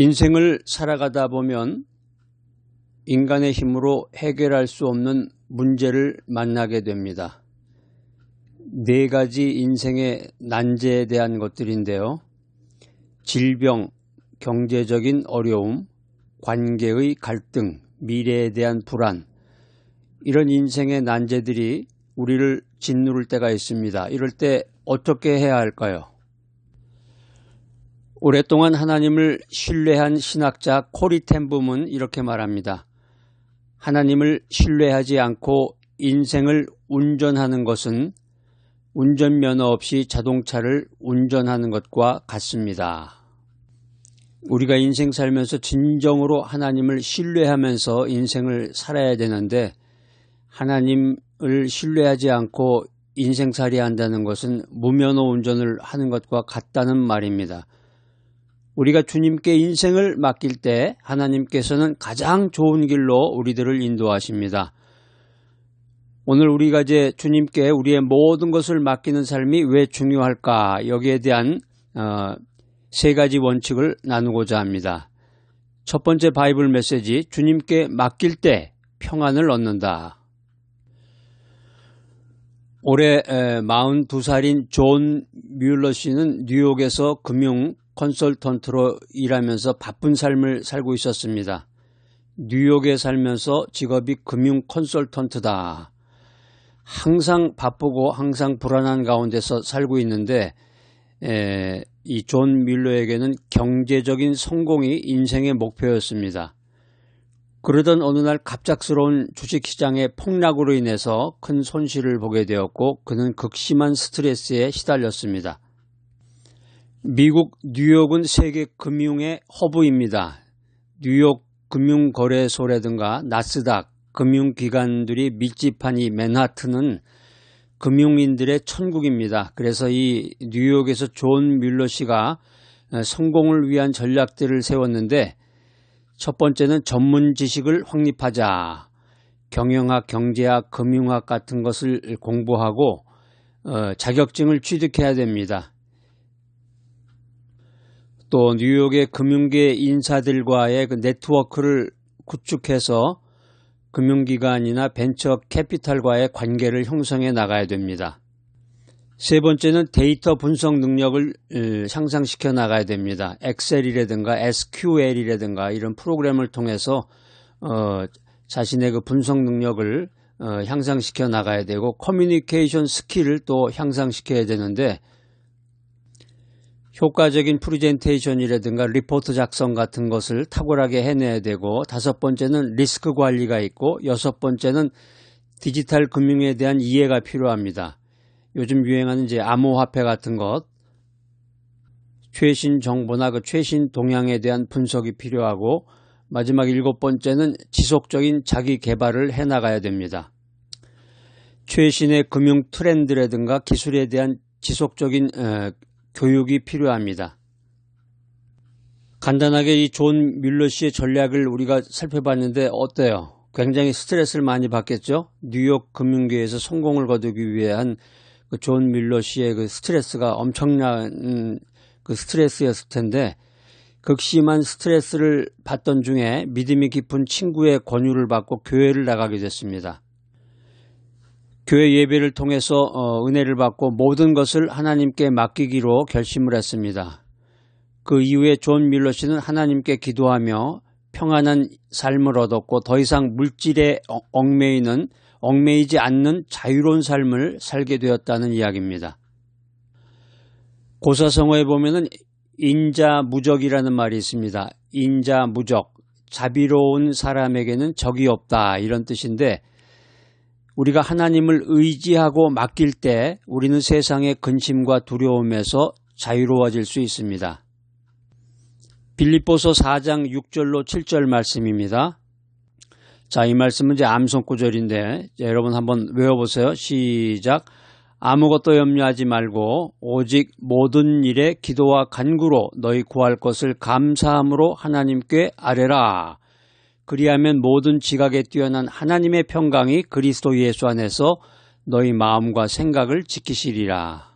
인생을 살아가다 보면 인간의 힘으로 해결할 수 없는 문제를 만나게 됩니다. 네 가지 인생의 난제에 대한 것들인데요. 질병, 경제적인 어려움, 관계의 갈등, 미래에 대한 불안, 이런 인생의 난제들이 우리를 짓누를 때가 있습니다. 이럴 때 어떻게 해야 할까요? 오랫동안 하나님을 신뢰한 신학자 코리 텐 붐은 이렇게 말합니다. 하나님을 신뢰하지 않고 인생을 운전하는 것은 운전면허 없이 자동차를 운전하는 것과 같습니다. 우리가 인생 살면서 진정으로 하나님을 신뢰하면서 인생을 살아야 되는데 하나님을 신뢰하지 않고 인생살이 한다는 것은 무면허 운전을 하는 것과 같다는 말입니다. 우리가 주님께 인생을 맡길 때 하나님께서는 가장 좋은 길로 우리들을 인도하십니다. 오늘 우리가 이제 주님께 우리의 모든 것을 맡기는 삶이 왜 중요할까? 여기에 대한 세 가지 원칙을 나누고자 합니다. 첫 번째 바이블 메시지, 주님께 맡길 때 평안을 얻는다. 올해 42살인 존 뮬러 씨는 뉴욕에서 금융 컨설턴트로 일하면서 바쁜 삶을 살고 있었습니다. 뉴욕에 살면서 직업이 금융 컨설턴트다. 항상 바쁘고 항상 불안한 가운데서 살고 있는데 이 존 뮬러에게는 경제적인 성공이 인생의 목표였습니다. 그러던 어느 날 갑작스러운 주식시장의 폭락으로 인해서 큰 손실을 보게 되었고 그는 극심한 스트레스에 시달렸습니다. 미국 뉴욕은 세계 금융의 허브입니다. 뉴욕 금융거래소라든가 나스닥 금융기관들이 밀집한 이 맨하튼은 금융인들의 천국입니다. 그래서 이 뉴욕에서 존 뮬러 씨가 성공을 위한 전략들을 세웠는데 첫 번째는 전문 지식을 확립하자. 경영학, 경제학, 금융학 같은 것을 공부하고 자격증을 취득해야 됩니다. 또 뉴욕의 금융계 인사들과의 그 네트워크를 구축해서 금융기관이나 벤처 캐피탈과의 관계를 형성해 나가야 됩니다. 세 번째는 데이터 분석 능력을 향상시켜 나가야 됩니다. 엑셀이라든가 SQL이라든가 이런 프로그램을 통해서 자신의 그 분석 능력을 향상시켜 나가야 되고 커뮤니케이션 스킬을 또 향상시켜야 되는데 효과적인 프레젠테이션이라든가 리포트 작성 같은 것을 탁월하게 해내야 되고 다섯 번째는 리스크 관리가 있고 여섯 번째는 디지털 금융에 대한 이해가 필요합니다. 요즘 유행하는 이제 암호화폐 같은 것, 최신 정보나 그 최신 동향에 대한 분석이 필요하고 마지막 일곱 번째는 지속적인 자기 개발을 해나가야 됩니다. 최신의 금융 트렌드라든가 기술에 대한 지속적인 교육이 필요합니다. 간단하게 이 존 뮬러 씨의 전략을 우리가 살펴봤는데 어때요? 굉장히 스트레스를 많이 받겠죠? 뉴욕 금융계에서 성공을 거두기 위한 그 존 뮬러 씨의 그 스트레스가 엄청난 그 스트레스였을 텐데 극심한 스트레스를 받던 중에 믿음이 깊은 친구의 권유를 받고 교회를 나가게 됐습니다. 교회 예배를 통해서 은혜를 받고 모든 것을 하나님께 맡기기로 결심을 했습니다. 그 이후에 존 뮬러 씨는 하나님께 기도하며 평안한 삶을 얻었고 더 이상 물질에 얽매이지 않는 자유로운 삶을 살게 되었다는 이야기입니다. 고사성어에 보면은 인자무적이라는 말이 있습니다. 인자무적, 자비로운 사람에게는 적이 없다 이런 뜻인데 우리가 하나님을 의지하고 맡길 때 우리는 세상의 근심과 두려움에서 자유로워질 수 있습니다. 빌립보서 4장 6절로 7절 말씀입니다. 자, 이 말씀은 이제 암송 구절인데 여러분 한번 외워보세요. 시작. 아무것도 염려하지 말고 오직 모든 일에 기도와 간구로 너희 구할 것을 감사함으로 하나님께 아뢰라. 그리하면 모든 지각에 뛰어난 하나님의 평강이 그리스도 예수 안에서 너희 마음과 생각을 지키시리라.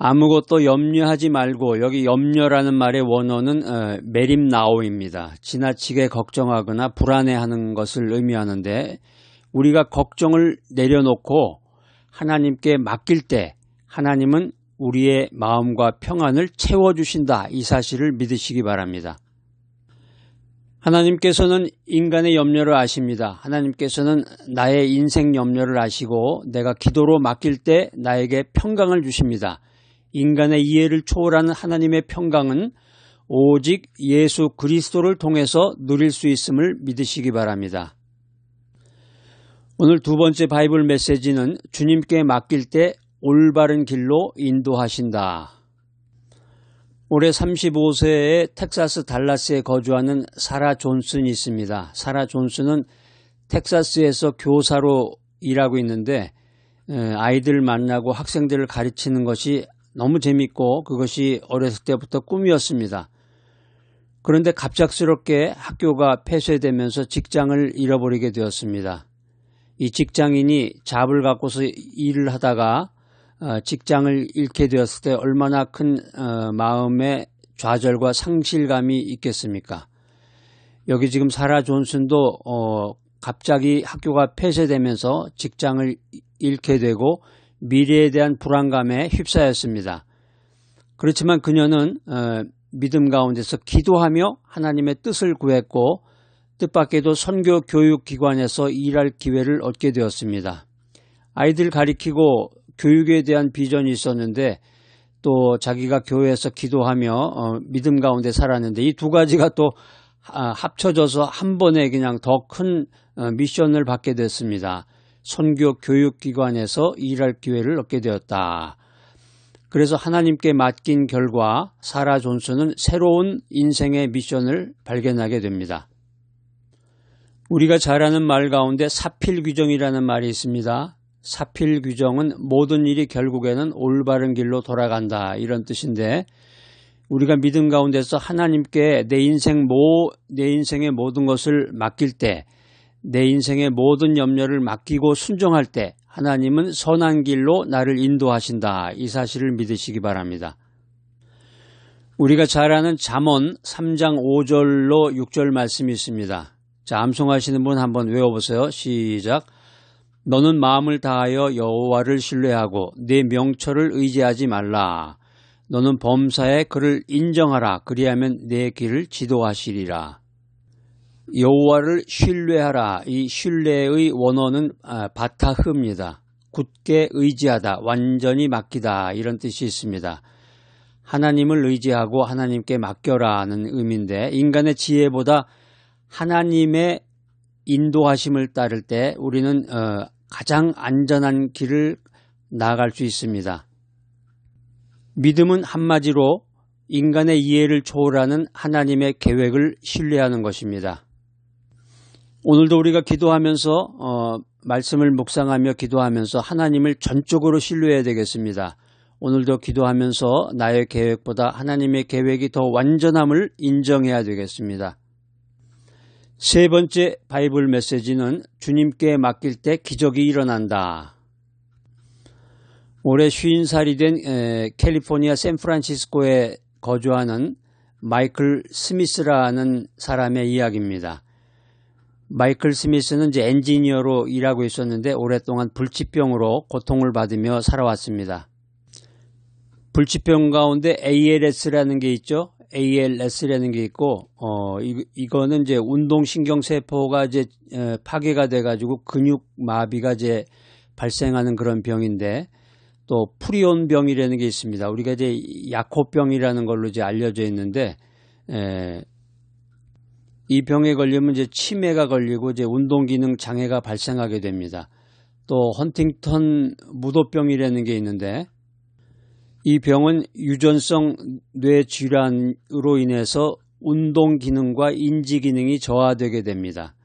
아무것도 염려하지 말고, 여기 염려라는 말의 원어는 메림나오입니다. 지나치게 걱정하거나 불안해하는 것을 의미하는데, 우리가 걱정을 내려놓고 하나님께 맡길 때 하나님은 우리의 마음과 평안을 채워주신다, 이 사실을 믿으시기 바랍니다. 하나님께서는 인간의 염려를 아십니다. 하나님께서는 나의 인생 염려를 아시고 내가 기도로 맡길 때 나에게 평강을 주십니다. 인간의 이해를 초월하는 하나님의 평강은 오직 예수 그리스도를 통해서 누릴 수 있음을 믿으시기 바랍니다. 오늘 두 번째 바이블 메시지는 주님께 맡길 때 올바른 길로 인도하신다. 올해 35세의 텍사스 달라스에 거주하는 사라 존슨이 있습니다. 사라 존슨은 텍사스에서 교사로 일하고 있는데 아이들 만나고 학생들을 가르치는 것이 너무 재밌고 그것이 어렸을 때부터 꿈이었습니다. 그런데 갑작스럽게 학교가 폐쇄되면서 직장을 잃어버리게 되었습니다. 이 직장인이 잡을 갖고서 일을 하다가 직장을 잃게 되었을 때 얼마나 큰 마음의 좌절과 상실감이 있겠습니까? 여기 지금 사라 존슨도 갑자기 학교가 폐쇄되면서 직장을 잃게 되고 미래에 대한 불안감에 휩싸였습니다. 그렇지만 그녀는 믿음 가운데서 기도하며 하나님의 뜻을 구했고 뜻밖에도 선교 교육기관에서 일할 기회를 얻게 되었습니다. 아이들 가리키고 교육에 대한 비전이 있었는데 또 자기가 교회에서 기도하며 믿음 가운데 살았는데 이 두 가지가 또 합쳐져서 한 번에 그냥 더 큰 미션을 받게 됐습니다. 선교 교육기관에서 일할 기회를 얻게 되었다. 그래서 하나님께 맡긴 결과 사라 존슨은 새로운 인생의 미션을 발견하게 됩니다. 우리가 잘 아는 말 가운데 사필규정이라는 말이 있습니다. 사필규정은 모든 일이 결국에는 올바른 길로 돌아간다, 이런 뜻인데 우리가 믿음 가운데서 하나님께 내 인생의 모든 것을 맡길 때, 내 인생의 모든 염려를 맡기고 순종할 때 하나님은 선한 길로 나를 인도하신다, 이 사실을 믿으시기 바랍니다. 우리가 잘 아는 잠언 3장 5절로 6절 말씀이 있습니다. 자, 암송하시는 분 한번 외워보세요. 시작. 너는 마음을 다하여 여호와를 신뢰하고 내 명철을 의지하지 말라. 너는 범사에 그를 인정하라. 그리하면 내 길을 지도하시리라. 여호와를 신뢰하라. 이 신뢰의 원어는 바타흐입니다. 굳게 의지하다, 완전히 맡기다, 이런 뜻이 있습니다. 하나님을 의지하고 하나님께 맡겨라는 의미인데 인간의 지혜보다 하나님의 인도하심을 따를 때 우리는 가장 안전한 길을 나아갈 수 있습니다. 믿음은 한마디로 인간의 이해를 초월하는 하나님의 계획을 신뢰하는 것입니다. 오늘도 우리가 기도하면서 말씀을 묵상하며 기도하면서 하나님을 전적으로 신뢰해야 되겠습니다. 오늘도 기도하면서 나의 계획보다 하나님의 계획이 더 완전함을 인정해야 되겠습니다. 세 번째 바이블 메시지는 주님께 맡길 때 기적이 일어난다. 올해 50살이 된 캘리포니아 샌프란시스코에 거주하는 마이클 스미스라는 사람의 이야기입니다. 마이클 스미스는 이제 엔지니어로 일하고 있었는데 오랫동안 불치병으로 고통을 받으며 살아왔습니다. 불치병 가운데 ALS라는 게 있죠. ALS라는 게 있고, 이거는 이제 운동신경세포가 이제 파괴가 돼가지고 근육마비가 이제 발생하는 그런 병인데, 또 프리온병이라는 게 있습니다. 우리가 이제 야코병이라는 걸로 이제 알려져 있는데, 이 병에 걸리면 이제 치매가 걸리고 이제 운동기능 장애가 발생하게 됩니다. 또 헌팅턴 무도병이라는 게 있는데, 이 병은 유전성 뇌질환으로 인해서 운동 기능과 인지 기능이 저하되게 됩니다.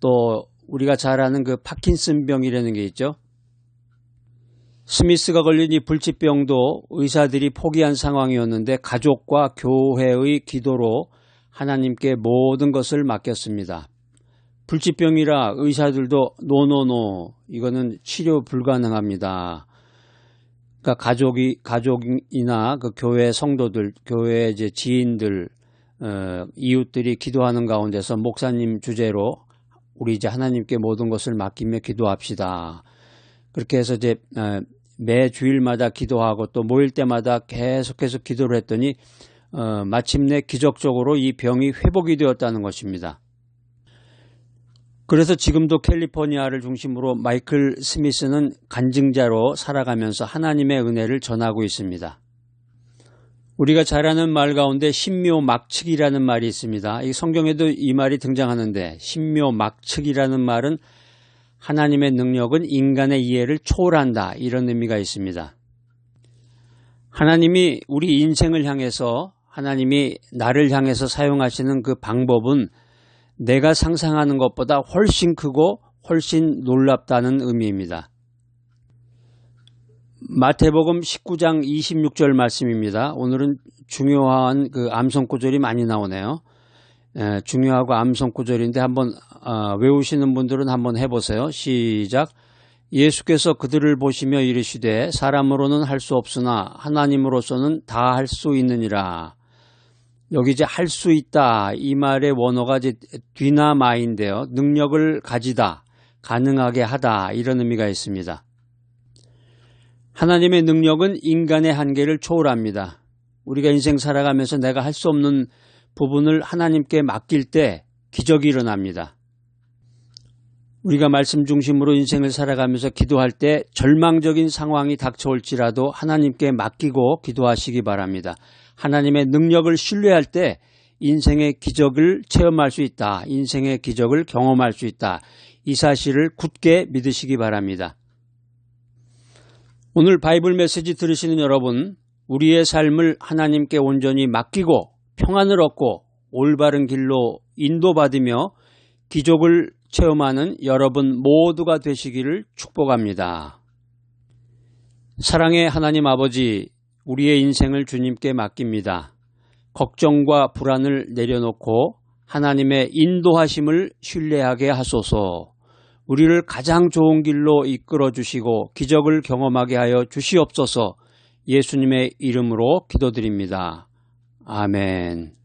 또 우리가 잘 아는 그 파킨슨병이라는 게 있죠. 스미스가 걸린 이 불치병도 의사들이 포기한 상황이었는데 가족과 교회의 기도로 하나님께 모든 것을 맡겼습니다. 불치병이라 의사들도 노노노, 이거는 치료 불가능합니다. 그러니까 가족이나 그 교회 성도들, 교회 이제 지인들, 이웃들이 기도하는 가운데서 목사님 주제로 우리 이제 하나님께 모든 것을 맡기며 기도합시다. 그렇게 해서 이제 매 주일마다 기도하고 또 모일 때마다 계속해서 기도를 했더니 마침내 기적적으로 이 병이 회복이 되었다는 것입니다. 그래서 지금도 캘리포니아를 중심으로 마이클 스미스는 간증자로 살아가면서 하나님의 은혜를 전하고 있습니다. 우리가 잘 아는 말 가운데 신묘막측이라는 말이 있습니다. 이 성경에도 이 말이 등장하는데 신묘막측이라는 말은 하나님의 능력은 인간의 이해를 초월한다 이런 의미가 있습니다. 하나님이 우리 인생을 향해서 하나님이 나를 향해서 사용하시는 그 방법은 내가 상상하는 것보다 훨씬 크고 훨씬 놀랍다는 의미입니다. 마태복음 19장 26절 말씀입니다. 오늘은 중요한 그 암송구절이 많이 나오네요. 중요하고 암송구절인데 한번 외우시는 분들은 한번 해보세요. 시작. 예수께서 그들을 보시며 이르시되 사람으로는 할 수 없으나 하나님으로서는 다 할 수 있느니라. 여기 이제 할 수 있다 이 말의 원어가 이제 뒤나마인데요. 능력을 가지다, 가능하게 하다 이런 의미가 있습니다. 하나님의 능력은 인간의 한계를 초월합니다. 우리가 인생 살아가면서 내가 할 수 없는 부분을 하나님께 맡길 때 기적이 일어납니다. 우리가 말씀 중심으로 인생을 살아가면서 기도할 때 절망적인 상황이 닥쳐올지라도 하나님께 맡기고 기도하시기 바랍니다. 하나님의 능력을 신뢰할 때 인생의 기적을 체험할 수 있다. 인생의 기적을 경험할 수 있다. 이 사실을 굳게 믿으시기 바랍니다. 오늘 바이블 메시지 들으시는 여러분, 우리의 삶을 하나님께 온전히 맡기고 평안을 얻고 올바른 길로 인도받으며 기적을 체험하는 여러분 모두가 되시기를 축복합니다. 사랑의 하나님 아버지, 우리의 인생을 주님께 맡깁니다. 걱정과 불안을 내려놓고 하나님의 인도하심을 신뢰하게 하소서. 우리를 가장 좋은 길로 이끌어 주시고 기적을 경험하게 하여 주시옵소서. 예수님의 이름으로 기도드립니다. 아멘.